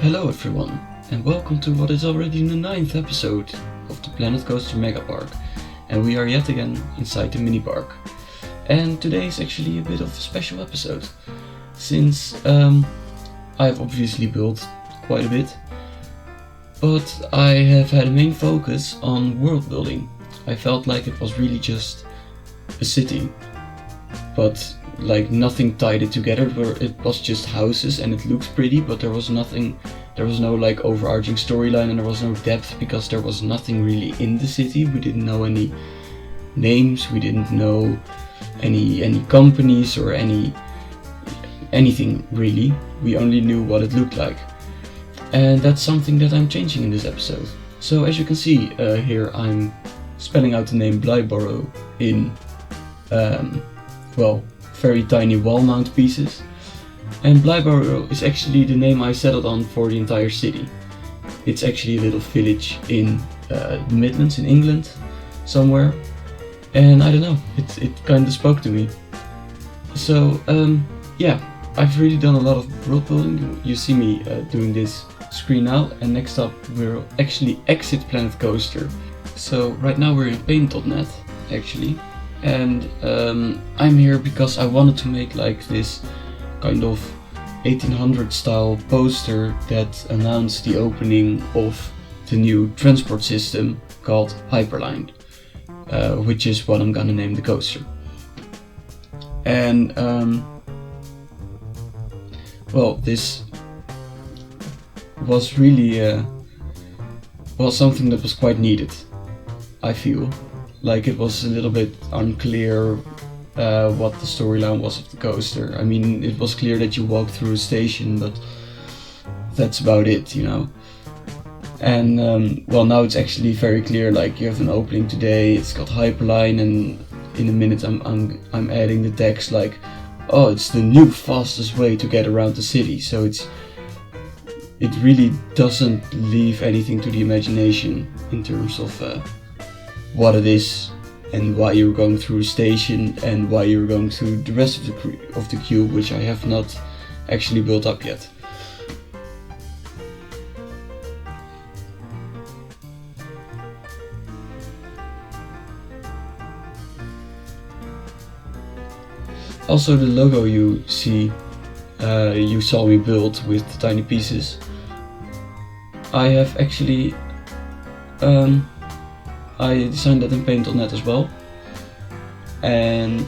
Hello everyone, and welcome to what is already the 9th episode of the Planet Coaster Mega Park. And we are yet again inside the mini park. And today is actually a bit of a special episode, since I've obviously built quite a bit, but I have had a main focus on world building. I felt like it was really just a city, but like nothing tied it together, where it was just houses and it looked pretty, but there was no like overarching storyline, and there was no depth because there was nothing really in the city. We didn't know any names, we didn't know any companies or anything really. We only knew what it looked like, and that's something that I'm changing in this episode. So as you can see here, I'm spelling out the name Blyborough in very tiny wall mount pieces. And Blyborough is actually the name I settled on for the entire city. It's actually a little village in the Midlands in England somewhere, and I don't know, it kind of spoke to me. So yeah, I've really done a lot of world building. You see me doing this screen now, and next up we'll actually exit Planet Coaster. So right now we're in paint.net actually, and I'm here because I wanted to make like this kind of 1800 style poster that announced the opening of the new transport system called Hyperline, which is what I'm gonna name the coaster. And this was really something that was quite needed. I feel like it was a little bit unclear what the storyline was of the coaster. I mean, it was clear that you walk through a station, but that's about it, you know. And now it's actually very clear. Like, you have an opening today, it's got Hyperline, and in a minute I'm adding the text like, oh, it's the new fastest way to get around the city. So it really doesn't leave anything to the imagination in terms of what it is and why you're going through a station and why you're going through the rest of the cube, which I have not actually built up yet. Also, the logo you see, you saw me build with the tiny pieces. I have actually I designed that in paint.net as well, and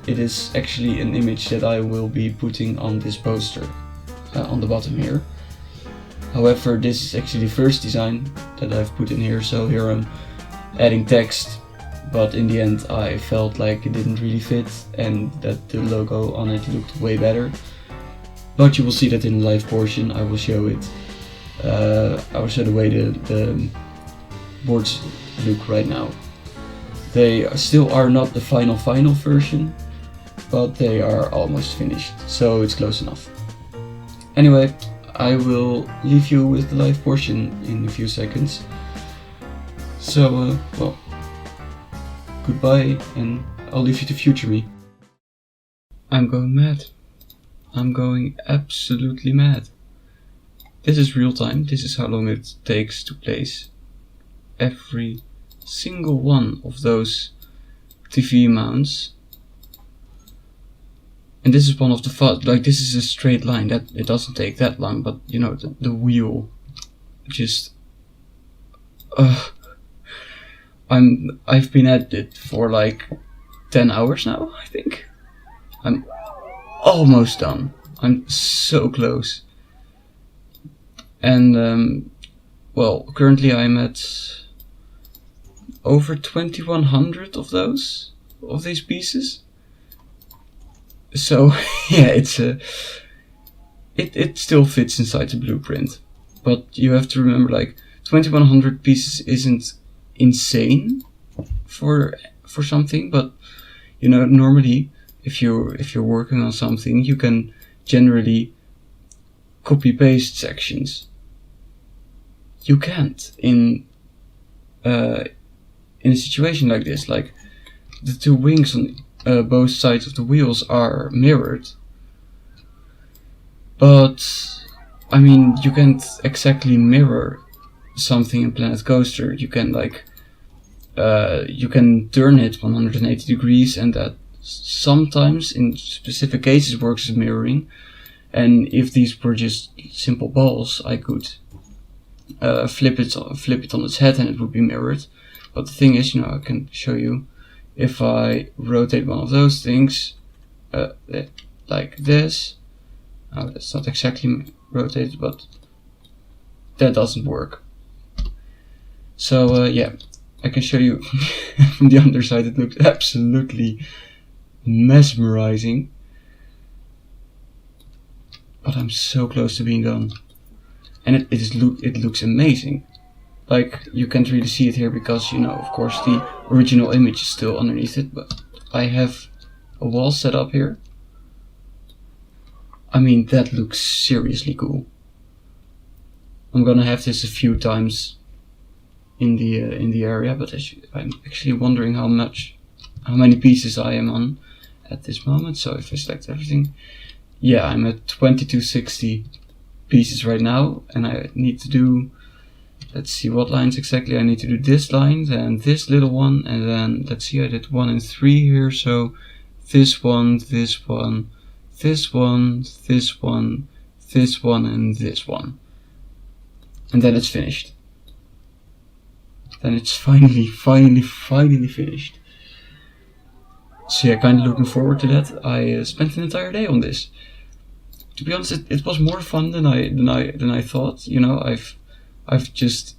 it is actually an image that I will be putting on this poster on the bottom here. However, this is actually the first design that I've put in here, so here I'm adding text, but in the end I felt like it didn't really fit and that the logo on it looked way better. But you will see that in the live portion. I will show it. I will show the way the boards look right now. They still are not the final version, but they are almost finished, so it's close enough. Anyway, I will leave you with the live portion in a few seconds. So goodbye, and I'll leave you to future me. I'm going mad. I'm going absolutely mad. This is real time. This is how long it takes to place every single one of those TV mounts. And this is one of the like, this is a straight line, that it doesn't take that long, but you know, the wheel just I've been at it for like 10 hours now, I think. I'm almost done. I'm so close. And currently I'm at over 2100 of these pieces. So yeah, it still fits inside the blueprint, but you have to remember, like, 2100 pieces isn't insane for something, but you know, normally if you're working on something, you can generally copy paste sections. You can't in a situation like this. Like, the two wings on both sides of the wheels are mirrored, but I mean, you can't exactly mirror something in Planet Coaster. You can like you can turn it 180 degrees, and that sometimes in specific cases works as mirroring. And if these were just simple balls, I could flip it on its head and it would be mirrored. But the thing is, I can show you, if I rotate one of those things like this. Oh, that's not exactly rotated, but that doesn't work. So yeah, I can show you from the underside. It looks absolutely mesmerizing. But I'm so close to being done. And it looks amazing. Like, you can't really see it here because, of course the original image is still underneath it, but I have a wall set up here. I mean, that looks seriously cool. I'm gonna have this a few times in the area, but I'm actually wondering how many pieces I am on at this moment. So if I select everything, yeah, I'm at 2260 pieces right now, and I need to do, let's see what lines exactly. I need to do this line, then this little one, and then let's see, I did 1 and 3 here, so this one, this one, this one, this one, this one, and this one. And then it's finished. Then it's finally finished. So yeah, kind of looking forward to that. I spent an entire day on this. To be honest, it was more fun than I thought. I've just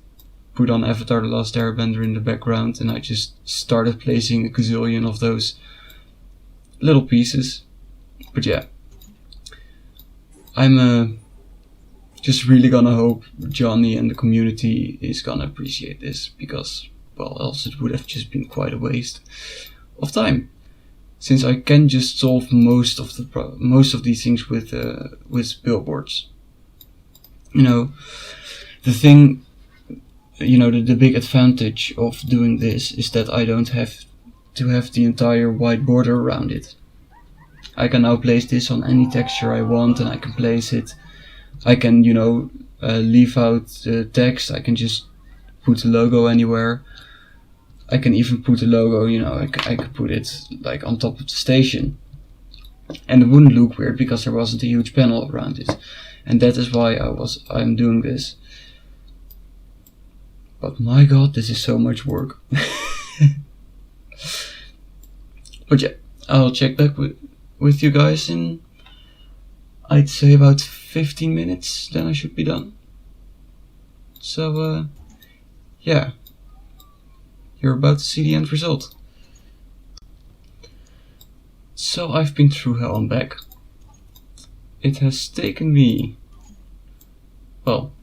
put on Avatar: The Last Airbender in the background, and I just started placing a gazillion of those little pieces. But yeah, I'm just really gonna hope Johnny and the community is gonna appreciate this, because, well, else it would have just been quite a waste of time. Since I can just solve most of these things with billboards. The thing, the big advantage of doing this is that I don't have to have the entire white border around it. I can now place this on any texture I want, and I can place it. I can, leave out the text. I can just put the logo anywhere. I can even put a logo, I could put it like on top of the station, and it wouldn't look weird because there wasn't a huge panel around it, and that is why I'm doing this. But my god, this is so much work. But yeah, I'll check back with you guys in, I'd say, about 15 minutes, then I should be done. So yeah, you're about to see the end result. So I've been through hell and back. It has taken me, well,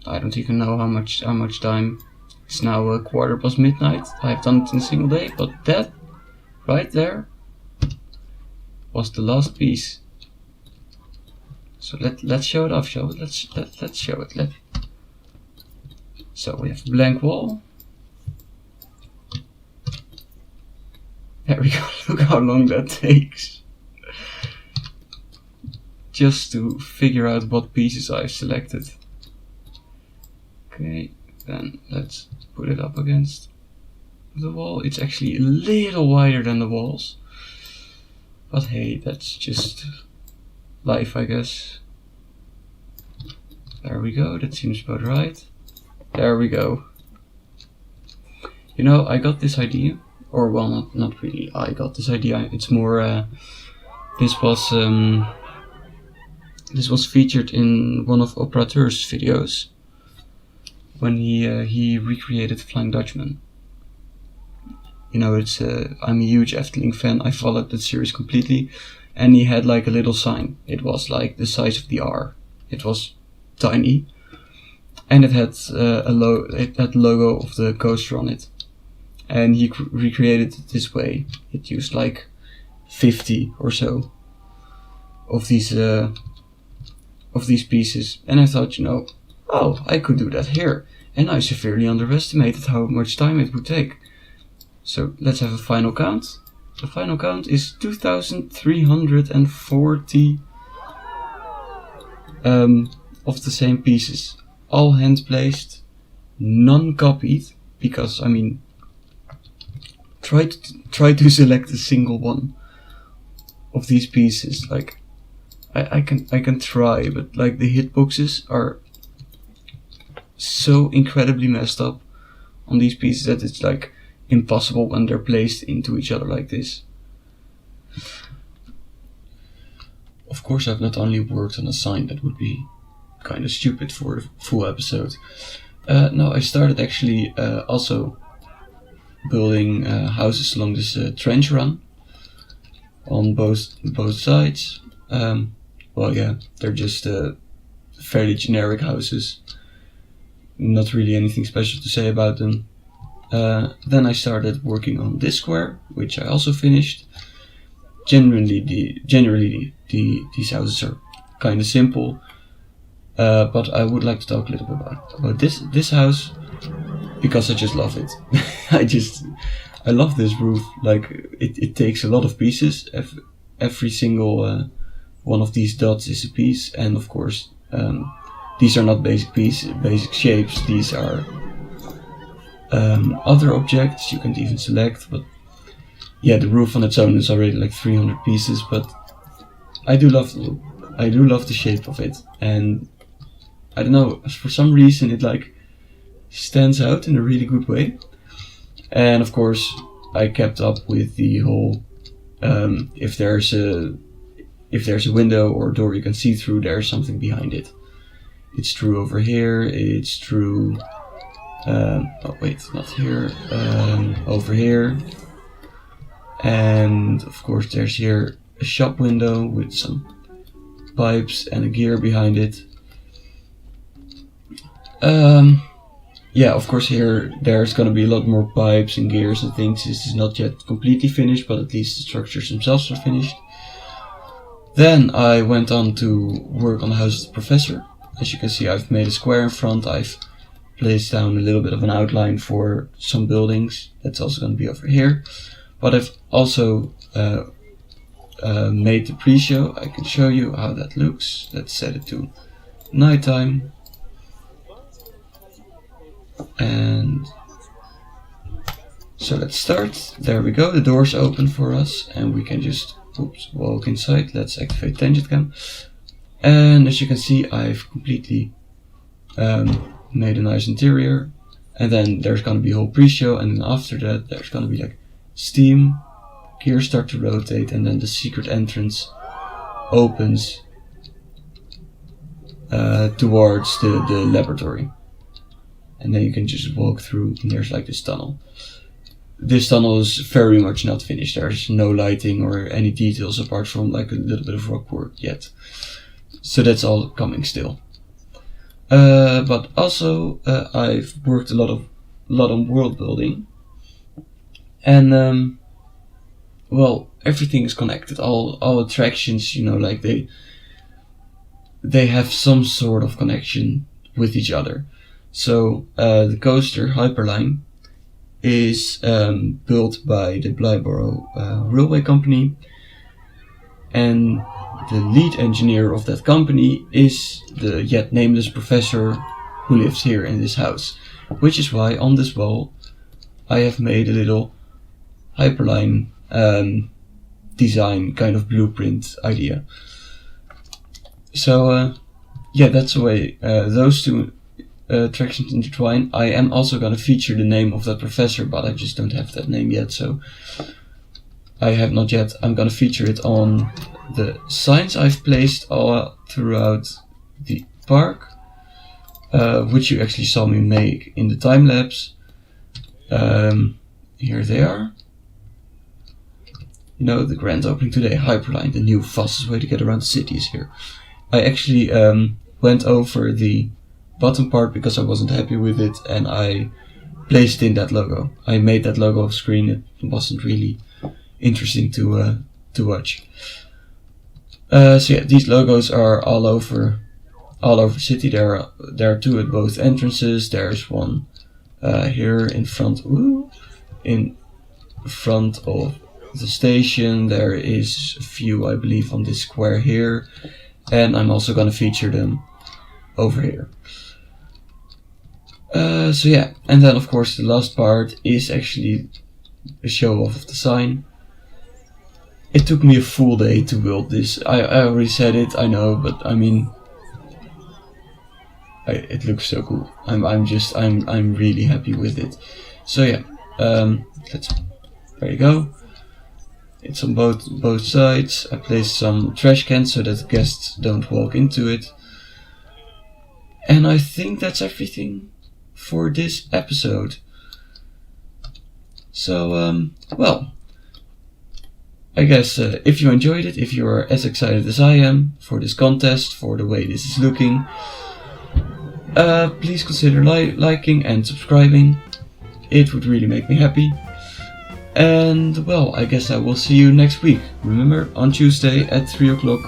I don't even know how much time. It's now 1:15 midnight. I've done it in a single day, but that right there was the last piece. So let's show it off, shall we? Let's show it. So we have a blank wall. There we go. Look how long that takes. Just to figure out what pieces I've selected. Okay, then let's put it up against the wall. It's actually a little wider than the walls. But hey, that's just life, I guess. There we go, that seems about right. There we go. I got this idea, or well, not really. I got this idea. It's more. This was featured in one of Operateur's videos when he recreated Flying Dutchman. It's I'm a huge Efteling fan. I followed that series completely, and he had like a little sign. It was like the size of the R. It was tiny. And it had the logo of the coaster on it, and he recreated it this way. It used like 50 or so of these pieces, and I thought, oh, I could do that here, and I severely underestimated how much time it would take. So let's have a final count. The final count is 2,340 of the same pieces, all hand placed, none copied, because I mean, try to select a single one of these pieces. Like I can try, but like the hitboxes are so incredibly messed up on these pieces that it's like impossible when they're placed into each other like this. Of course, I've not only worked on a sign, that would be kind of stupid for a full episode. No, I started actually also building houses along this trench run on both sides. Well, yeah, they're just fairly generic houses. Not really anything special to say about them. Then I started working on this square, which I also finished. Generally, these houses are kind of simple, but I would like to talk a little bit about this house, because I just love it. I love this roof. Like it takes a lot of pieces. Every single one of these dots is a piece, and of course, these are not basic shapes. These are other objects you can even select, but yeah, the roof on its own is already like 300 pieces, but I do love the shape of it, and I don't know, for some reason it like stands out in a really good way. And of course I kept up with the whole if there's a window or a door you can see through, there's something behind it. It's true over here, it's true oh wait, not here, over here. And of course there's here a shop window with some pipes and a gear behind it. Yeah, of course here there's gonna be a lot more pipes and gears and things. This is not yet completely finished, but at least the structures themselves are finished. Then I went on to work on the house of the professor. As you can see, I've made a square in front. I've placed down a little bit of an outline for some buildings. That's also going to be over here. But I've also made the pre-show. I can show you how that looks. Let's set it to nighttime. And so let's start. There we go. The door's open for us, and we can just walk inside. Let's activate tangent cam. And as you can see, I've completely made a nice interior. And then there's gonna be a whole pre-show, and then after that there's gonna be like steam, gears start to rotate, and then the secret entrance opens towards the laboratory. And then you can just walk through, and there's like this tunnel. This tunnel is very much not finished. There's no lighting or any details apart from like a little bit of rock work yet. So that's all coming still. But also I've worked a lot on world building, and well, everything is connected. All attractions, you know, like they have some sort of connection with each other. So the coaster Hyperline is built by the Blyborough railway company, and the lead engineer of that company is the yet nameless professor who lives here in this house, which is why on this wall I have made a little Hyperline design kind of blueprint idea. So yeah, that's the way those two attractions intertwine. I am also going to feature the name of that professor, but I just don't have that name yet, so I have not yet. I'm going to feature it on the signs I've placed all throughout the park, which you actually saw me make in the time lapse. Here they are. You know, the grand opening today, Hyperline, the new fastest way to get around the city is here. I actually went over the bottom part because I wasn't happy with it, and I placed in that logo. I made that logo off screen. It wasn't really interesting to watch. So yeah, these logos are all over the city. There are two at both entrances. There's one here in front of the station. There is a few, I believe, on this square here, and I'm also gonna feature them over here. So yeah, and then of course the last part is actually a show off of the sign. It took me a full day to build this. I already said it, I know, but I mean, it looks so cool. I'm really happy with it. So yeah, there you go. It's on both sides. I placed some trash cans so that guests don't walk into it. And I think that's everything for this episode. So, well, I guess if you enjoyed it, if you are as excited as I am for this contest, for the way this is looking, please consider liking and subscribing. It would really make me happy. And well, I guess I will see you next week. Remember, on Tuesday at 3 o'clock,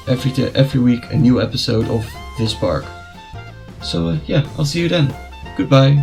every week a new episode of this park. So yeah, I'll see you then. Goodbye.